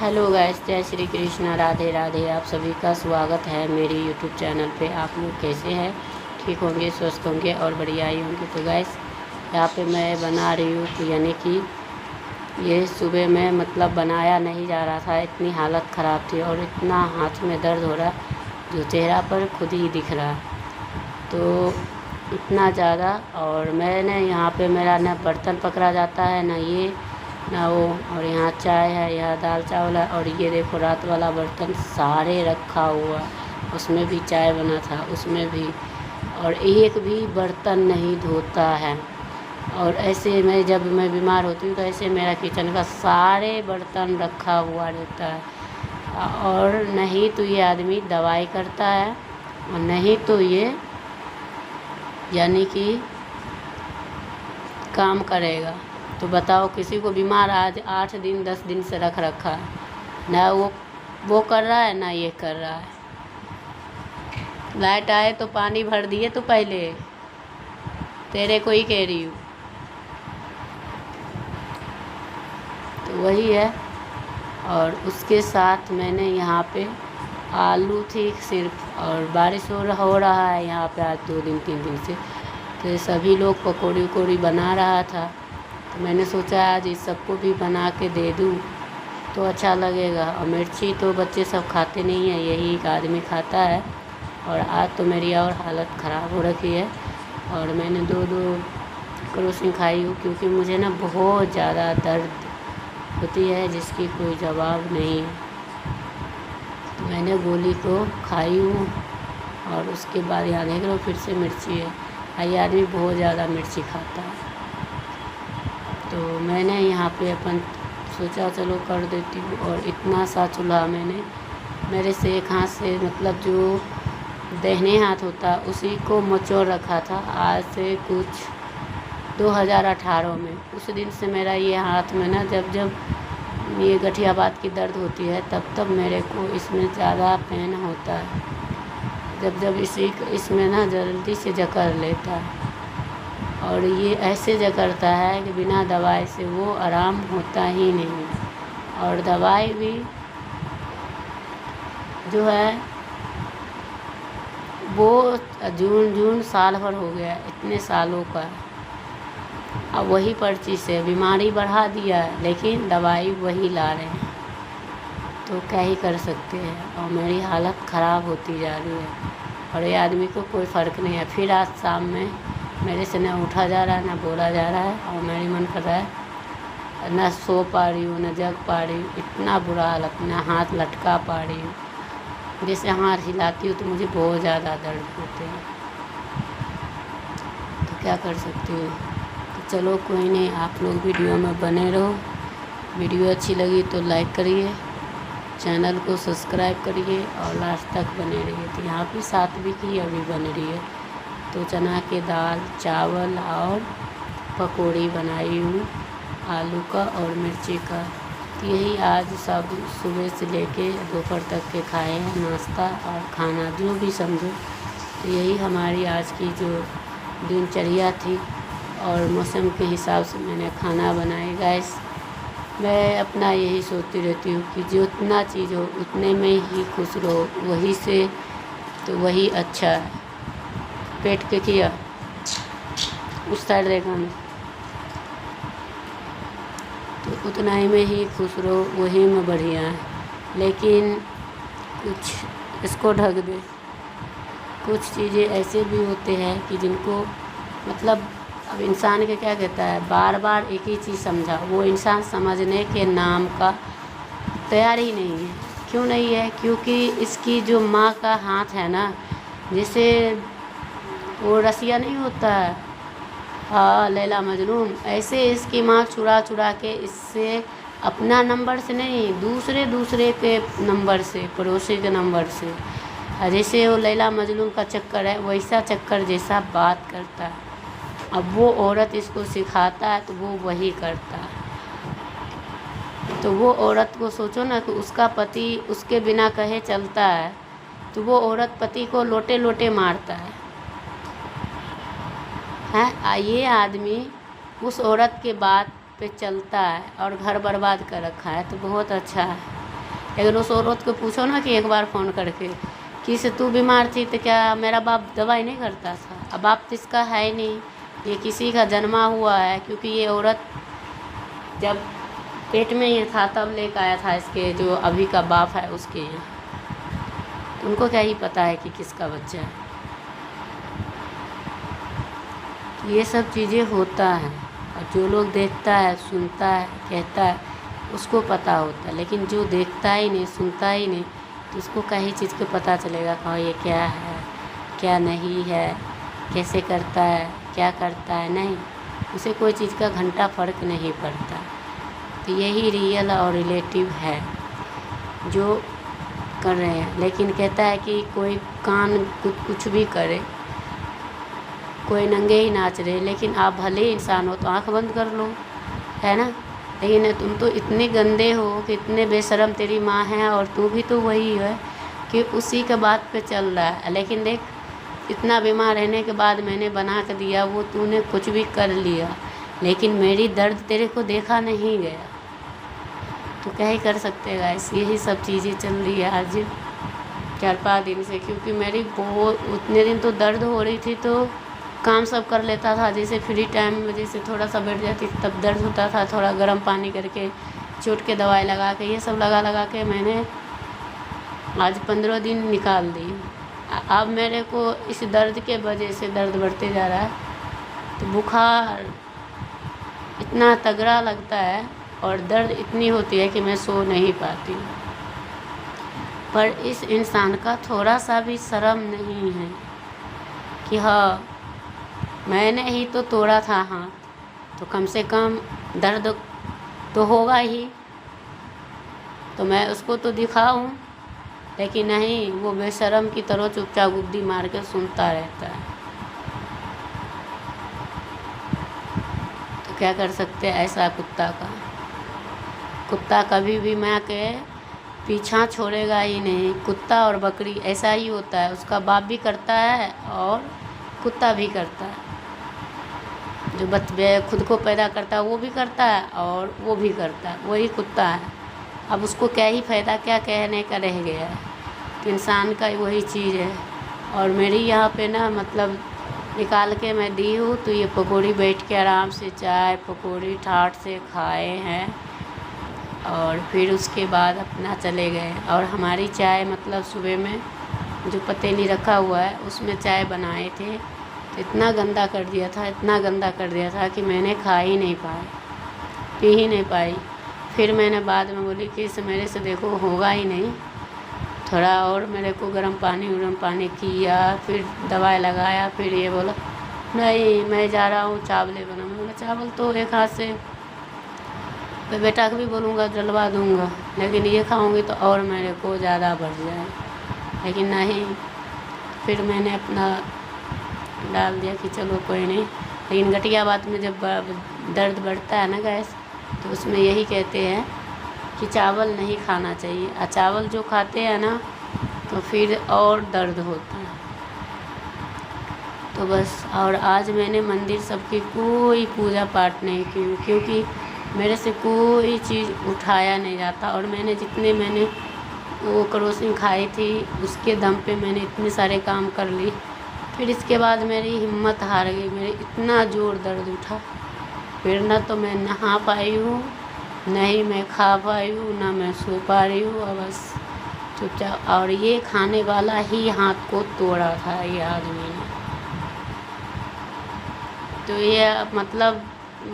Hello guys, जय श्री कृष्ण, राधे राधे। आप सभी का स्वागत है मेरे यूट्यूब चैनल पे। आप लोग कैसे हैं? ठीक होंगे, स्वस्थ होंगे और बढ़िया ही होंगे। तो गाइस, यहाँ पे मैं बना रही हूँ, यानी कि ये सुबह में मतलब बनाया नहीं जा रहा था, इतनी हालत ख़राब थी और इतना हाथ में दर्द हो रहा जो चेहरा पर खुद ही दिख रहा। तो इतना ज़्यादा, और मैंने यहाँ पे मेरा ना बर्तन पकड़ा जाता है ना ये ना वो, और यहाँ चाय है, यहाँ दाल चावल है, और ये देखो रात वाला बर्तन सारे रखा हुआ, उसमें भी चाय बना था उसमें भी, और एक भी बर्तन नहीं धोता है। और ऐसे मैं जब मैं बीमार होती हूँ तो ऐसे मेरा किचन का सारे बर्तन रखा हुआ रहता है। और नहीं तो ये आदमी दवाई करता है और नहीं तो ये यानी कि काम करेगा। तो बताओ, किसी को बीमार आज 8 दिन 10 दिन से रख रखा है, ना वो कर रहा है ना ये कर रहा है। लाइट आए तो पानी भर दिए तो पहले तेरे को ही कह रही हूँ। तो वही है। और उसके साथ मैंने यहाँ पे आलू थी सिर्फ, और बारिश हो रहा है यहाँ पे आज 2 दिन 3 दिन से, तो सभी लोग पकौड़ी उकौड़ी बना रहा था। तो मैंने सोचा आज इस सबको भी बना के दे दूँ तो अच्छा लगेगा। और मिर्ची तो बच्चे सब खाते नहीं हैं, यही एक आदमी खाता है। और आज तो मेरी और हालत ख़राब हो रखी है, और मैंने 2-2 क्रोसिंग खाई हूँ, क्योंकि मुझे ना बहुत ज़्यादा दर्द होती है जिसकी कोई जवाब नहीं है। तो मैंने गोली को खाई हूँ, और उसके बाद यहाँ देख लो फिर से मिर्ची है। ये आदमी बहुत ज़्यादा मिर्ची खाता है। तो मैंने यहाँ पे अपन सोचा चलो कर देती हूँ। और इतना सा चूल्हा मैंने मेरे से एक हाथ से मतलब जो दाहिने हाथ होता उसी को मचोड़ रखा था आज से कुछ 2018 में। उस दिन से मेरा ये हाथ में ना जब ये गठियाबात की दर्द होती है तब मेरे को इसमें ज़्यादा पेन होता है, जब इसमें ना जल्दी से जकड़ लेता है। और ये ऐसे जकड़ता है कि बिना दवाई से वो आराम होता ही नहीं। और दवाई भी जो है वो जून साल भर हो गया, इतने सालों का। अब वही पर्ची से बीमारी बढ़ा दिया है, लेकिन दवाई वही ला रहे हैं। तो क्या ही कर सकते हैं। और मेरी हालत ख़राब होती जा रही है, और ये आदमी को कोई फ़र्क नहीं है। फिर आज शाम में मेरे से ना उठा जा रहा है ना बोला जा रहा है, और मेरी मन कर रहा है ना सो पा रही हूँ ना जग पा रही हूँ। इतना बुरा हालत, ना हाथ लटका पा रही हूँ। जैसे हाथ हिलाती हूँ तो मुझे बहुत ज़्यादा दर्द होते हैं। तो क्या कर सकती हूँ। तो चलो कोई नहीं, आप लोग वीडियो में बने रहो। वीडियो अच्छी लगी तो लाइक करिए, चैनल को सब्सक्राइब करिए और लास्ट तक बने रहिए। तो यहाँ पे 7वीं की अभी बन रही है। तो चना के दाल चावल और पकौड़ी बनाई हूँ आलू का और मिर्ची का। तो यही आज सब सुबह से लेके दोपहर तक के खाए हैं, नाश्ता और खाना जो भी समझो। तो यही हमारी आज की जो दिनचर्या थी, और मौसम के हिसाब से मैंने खाना बनाए। गैस, मैं अपना यही सोचती रहती हूँ कि जितना चीज़ हो उतने में ही खुश रहो, वही से तो वही अच्छा है। पेट के किया उस साइड देखा मैं, तो उतना ही में ही खुश रहो, वही में बढ़िया है। लेकिन कुछ इसको ढक दे। कुछ चीज़ें ऐसे भी होते हैं कि जिनको मतलब अब इंसान के क्या कहता है, बार बार एक ही चीज़ समझा, वो इंसान समझने के नाम का तैयार ही नहीं है। क्यों नहीं है? क्योंकि इसकी जो माँ का हाथ है ना, जैसे वो रसिया नहीं होता है, हाँ लैला मजनून, ऐसे इसकी माँ चुरा चुरा के इससे अपना नंबर से नहीं, दूसरे के नंबर से, पड़ोसी के नंबर से, जैसे वो लैला मजनून का चक्कर है, वैसा चक्कर जैसा बात करता है। अब वो औरत इसको सिखाता है तो वो वही करता है। तो वो औरत को सोचो ना कि उसका पति उसके बिना कहे चलता है, तो वो औरत पति को लोटे लोटे मारता है। ये आदमी उस औरत के बात पे चलता है और घर बर्बाद कर रखा है। तो बहुत अच्छा है। लेकिन उस औरत को पूछो ना कि एक बार फ़ोन करके कि से तू बीमार थी तो क्या मेरा बाप दवाई नहीं करता था? अब बाप तो इसका है ही नहीं, ये किसी का जन्मा हुआ है, क्योंकि ये औरत जब पेट में ये था तब लेकर आया था इसके जो अभी का बाप है उसके यहाँ। तो उनको क्या ही पता है कि किसका बच्चा है। तो ये सब चीज़ें होता है, और जो लोग देखता है, सुनता है, कहता है, उसको पता होता है। लेकिन जो देखता ही नहीं, सुनता ही नहीं, तो उसको कई चीज़ को पता चलेगा हाँ ये क्या है, क्या नहीं है, कैसे करता है, क्या करता है, नहीं, उसे कोई चीज़ का घंटा फ़र्क नहीं पड़ता। तो यही रियल और रिलेटिव है जो कर रहे हैं। लेकिन कहता है कि कोई कान कुछ भी करे, कोई नंगे ही नाच रहे, लेकिन आप भले इंसान हो तो आँख बंद कर लो, है ना। लेकिन तुम तो इतने गंदे हो कि इतने बेशरम, तेरी माँ है और तू भी तो वही है कि उसी के बात पे चल रहा है। लेकिन देख, इतना बीमार रहने के बाद मैंने बना कर दिया, वो तूने कुछ भी कर लिया, लेकिन मेरी दर्द तेरे को देखा नहीं गया। तो क्या ही कर सकते हैं गाइस, यही सब चीज़ें चल रही है आज 4-5 दिन से। क्योंकि मेरी बहुत उतने दिन तो दर्द हो रही थी, तो काम सब कर लेता था, जैसे फ्री टाइम में जैसे थोड़ा सा बैठ जाती तब दर्द होता था, थोड़ा गर्म पानी करके, चोट के दवाई लगा के, ये सब लगा के मैंने आज 15 दिन निकाल दी। अब मेरे को इस दर्द के वजह से दर्द बढ़ते जा रहा है, तो बुखार इतना तगड़ा लगता है और दर्द इतनी होती है कि मैं सो नहीं पाती। पर इस इंसान का थोड़ा सा भी शर्म नहीं है कि हाँ मैंने ही तो तोड़ा था हाथ, तो कम से कम दर्द तो होगा ही, तो मैं उसको तो दिखाऊं। लेकिन नहीं, वो बेशरम की तरह चुपचाप गुद्दी मार के सुनता रहता है। तो क्या कर सकते हैं ऐसा कुत्ता कभी भी माँ के पीछा छोड़ेगा ही नहीं। कुत्ता और बकरी ऐसा ही होता है, उसका बाप भी करता है और कुत्ता भी करता है। जो बच्चे खुद को पैदा करता है वो भी करता है और वो भी करता है, वही कुत्ता है। अब उसको क्या ही फ़ायदा, क्या कहने का रह गया है। तो इंसान का वही चीज़ है। और मेरी यहाँ पे ना मतलब निकाल के मैं दी हूँ, तो ये पकौड़ी बैठ के आराम से चाय पकौड़ी ठाठ से खाए हैं, और फिर उसके बाद अपना चले गए। और हमारी चाय मतलब सुबह में जो पतीली रखा हुआ है उसमें चाय बनाए थे, तो इतना गंदा कर दिया था कि मैंने खा ही नहीं पाई, पी ही नहीं पाई। फिर मैंने बाद में बोली कि इस मेरे से देखो होगा ही नहीं, थोड़ा और मेरे को गर्म पानी किया, फिर दवाई लगाया। फिर ये बोला नहीं मैं जा रहा हूँ चावल बना। मैं बोला चावल तो एक हाथ से मैं बेटा को भी बोलूँगा जलवा दूँगा, लेकिन ये खाऊँगी तो और मेरे को ज़्यादा बढ़ जाए। लेकिन नहीं, फिर मैंने अपना डाल दिया कि चलो कोई नहीं। लेकिन घटिया बात में जब दर्द बढ़ता है ना गैस, तो उसमें यही कहते हैं कि चावल नहीं खाना चाहिए, और चावल जो खाते हैं ना तो फिर और दर्द होता है। तो बस, और आज मैंने मंदिर सबकी कोई पूजा पाठ नहीं की, क्योंकि मेरे से कोई चीज़ उठाया नहीं जाता। और मैंने वो क्रोसिंग खाई थी, उसके दम पे मैंने इतने सारे काम कर ली। फिर इसके बाद मेरी हिम्मत हार गई, मेरे इतना ज़ोर दर्द उठा, फिर ना तो मैं नहा पाई हूँ, नहीं मैं खा पाई हूँ, ना मैं सो पा रही हूँ, और बस चुपचाप। और ये खाने वाला ही हाथ को तोड़ा था ये आदमी ने। तो ये मतलब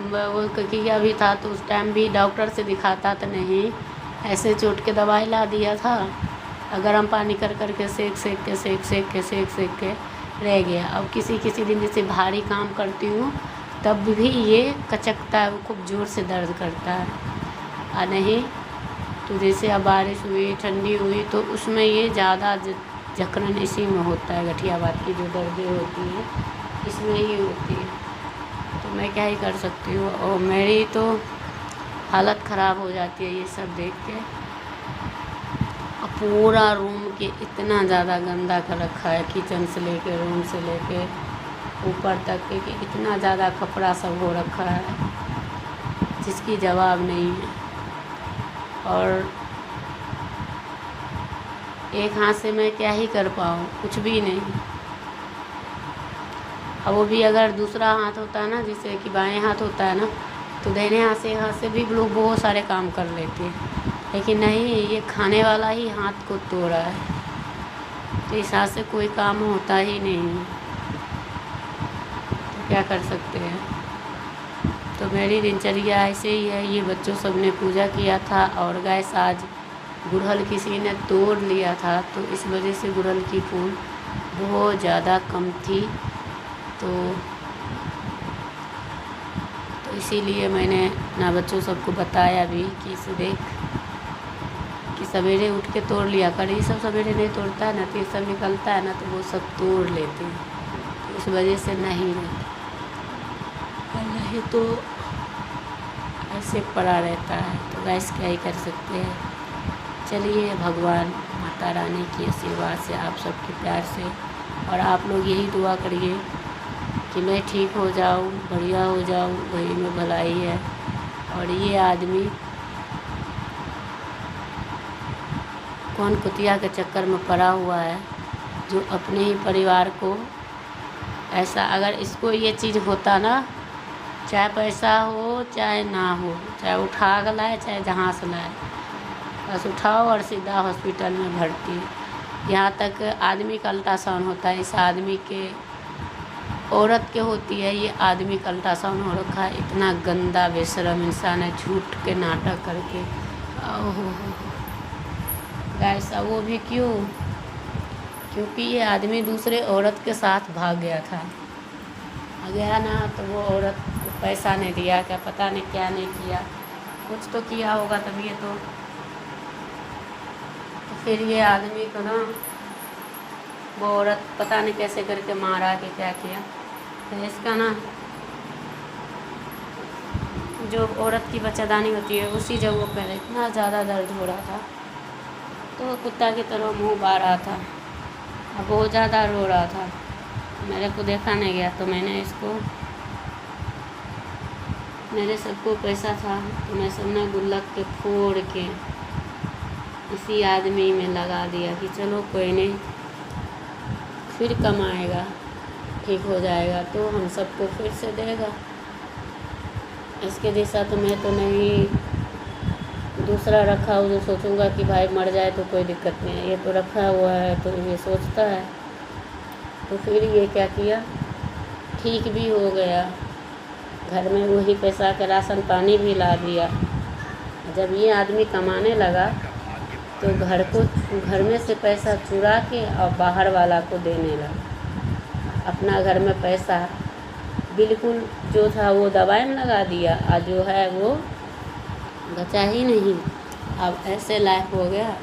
वो किया भी था, तो उस टाइम भी डॉक्टर से दिखाता तो नहीं, ऐसे चोट के दवाई ला दिया था, गर्म पानी कर के सेक के रह गया। अब किसी दिन जैसे भारी काम करती हूँ तब भी ये कचकता है, वो खूब ज़ोर से दर्द करता है। और नहीं तो जैसे अब बारिश हुई, ठंडी हुई, तो उसमें ये ज़्यादा जकड़न इसी में होता है। गठिया बात की जो दर्दें होती हैं इसमें ही होती है। तो मैं क्या ही कर सकती हूँ, और मेरी तो हालत ख़राब हो जाती है ये सब देख के। और पूरा रूम के इतना ज़्यादा गंदा कर रखा है, किचन से लेके रूम से लेके ऊपर तक कि इतना ज़्यादा कपड़ा सब हो रखा है जिसकी जवाब नहीं है। और एक हाथ से मैं क्या ही कर पाऊँ, कुछ भी नहीं। अब वो भी अगर दूसरा हाथ होता है ना, जैसे कि बाएं हाथ होता है ना, तो दाहिने हाथ से भी लोग बहुत सारे काम कर लेते हैं, लेकिन नहीं, ये खाने वाला ही हाथ को तोड़ा है, तो इस हाथ से कोई काम होता ही नहीं, तो क्या कर सकते हैं। तो मेरी दिनचर्या ऐसे ही है। ये बच्चों सब ने पूजा किया था, और गैस आज गुड़हल किसी ने तोड़ लिया था, तो इस वजह से गुड़हल की फूल बहुत ज़्यादा कम थी, तो इसीलिए मैंने ना बच्चों सबको बताया भी कि इसे देख कि सवेरे उठ के तोड़ लिया कर। ये सब सवेरे नहीं तोड़ता है ना, तो ये सब निकलता है ना, तो वो सब तोड़ लेते हैं, तो इस वजह से नहीं रहता, नहीं तो ऐसे पड़ा रहता है। तो गैस क्या ही कर सकते हैं। चलिए, भगवान माता रानी की आशीर्वाद से, आप सबके प्यार से, और आप लोग यही दुआ करिए कि मैं ठीक हो जाऊँ, बढ़िया हो जाऊँ, वही में भलाई है। और ये आदमी कौन कुतिया के चक्कर में पड़ा हुआ है, जो अपने ही परिवार को ऐसा, अगर इसको ये चीज़ होता ना, चाहे पैसा हो चाहे ना हो, चाहे उठा कर लाए चाहे जहाँ से लाए, बस उठाओ और सीधा हॉस्पिटल में भर्ती। यहाँ तक आदमी का अल्ट्रासाउंड होता है, इस आदमी के, औरत के होती है, ये आदमी का अल्ट्रासाउंड हो रखा है। इतना गंदा बेशरम इंसान है, झूठ के नाटक करके। ओहो, ऐसा वो भी क्यों? क्योंकि ये आदमी दूसरे औरत के साथ भाग गया था, गया ना, तो वो औरत को पैसा नहीं दिया, क्या पता नहीं क्या नहीं किया, कुछ तो किया होगा तभी ये तो फिर ये आदमी को ना वो औरत पता नहीं कैसे करके मारा कि क्या किया। तो इसका ना जो औरत की बच्चादानी होती है, उसी जगह पर इतना ज़्यादा दर्द हो रहा था, तो कुत्ता की तरह मुंह बार रहा था, अब बहुत ज़्यादा रो रहा था। मेरे को देखा नहीं गया, तो मैंने इसको, मेरे सबको पैसा था, तो मैं सबने गुल्लक के फोड़ के इसी आदमी में लगा दिया कि चलो कोई नहीं, फिर कमाएगा, ठीक हो जाएगा तो हम सबको फिर से देगा। इसके जैसा तो मैं तो नहीं दूसरा रखा हो जो सोचूंगा कि भाई मर जाए तो कोई दिक्कत नहीं है, ये तो रखा हुआ है तो ये सोचता है। तो फिर ये क्या किया, ठीक भी हो गया, घर में वही पैसा का राशन पानी भी ला दिया। जब ये आदमी कमाने लगा तो घर में से पैसा चुरा के और बाहर वाला को देने लगा। अपना घर में पैसा बिल्कुल जो था वो दवाई में लगा दिया, और जो है वो बचा ही नहीं। अब ऐसे लाइफ हो गया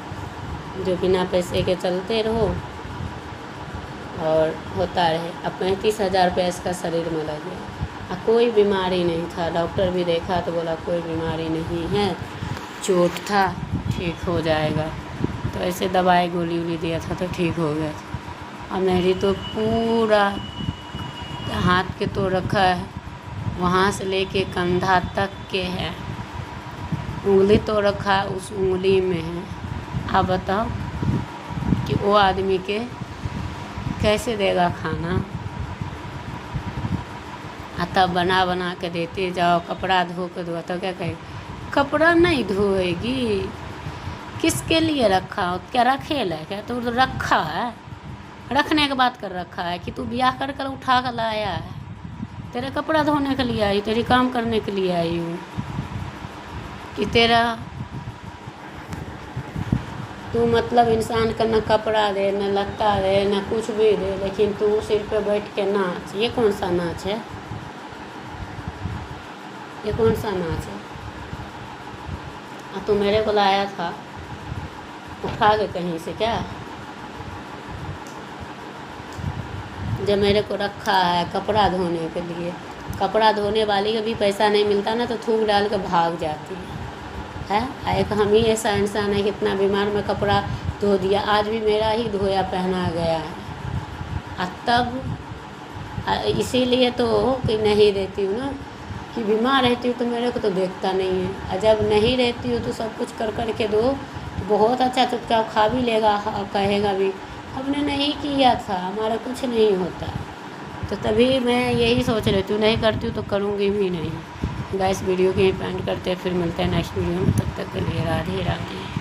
जो बिना पैसे के चलते रहो और होता रहे। अब 35,000 रुपये इसका शरीर में लग गया, कोई बीमारी नहीं था, डॉक्टर भी देखा तो बोला कोई बीमारी नहीं है, चोट था, ठीक हो जाएगा। तो ऐसे दवाई गोली वोली दिया था तो ठीक हो गया था। अब मेरी तो पूरा हाथ के तो रखा है, वहाँ से लेके कंधा तक के है, उंगली तो रखा है, उस उंगली में है। आप बताओ कि वो आदमी के कैसे देगा खाना? तब बना बना के देते जाओ, कपड़ा धो के धोआ तो क्या कहे, कपड़ा नहीं धोएगी, किसके लिए रखा हो? क्या रखेला है क्या? तो रखा है, रखने के बाद कर रखा है कि तू ब्याह कर कर उठा कर लाया है, तेरे कपड़ा धोने के लिए आई, तेरी काम करने के लिए आई हूँ, कि तेरा तू मतलब इंसान का न कपड़ा दे, न लत्ता दे, न कुछ भी दे, लेकिन तू सिर पे बैठ के नाच। ये कौन सा नाच है? ये कौन सा नाच है? तू मेरे को लाया था उठा के कहीं से क्या? जब मेरे को रखा है कपड़ा धोने के लिए, कपड़ा धोने वाली का भी पैसा नहीं मिलता ना, तो थूक डाल के भाग जाती है। एक हम ही ऐसा इंसान है, कितना बीमार में कपड़ा धो दिया, आज भी मेरा ही धोया पहना गया है। तब इसीलिए तो कि नहीं रहती हूँ ना, कि बीमार रहती हूँ तो मेरे को तो देखता नहीं है, और जब नहीं रहती हूँ तो सब कुछ कर कर के दो, बहुत अच्छा चुपचाप खा भी लेगा और कहेगा भी हमने नहीं किया था, हमारा कुछ नहीं होता। तो तभी मैं यही सोच रही हूँ, नहीं करती हूँ तो करूँगी भी नहीं। गैस वीडियो की यहीं पे एंड करते हैं, फिर मिलते हैं नेक्स्ट वीडियो में। तब तक के लिए राधे राधे।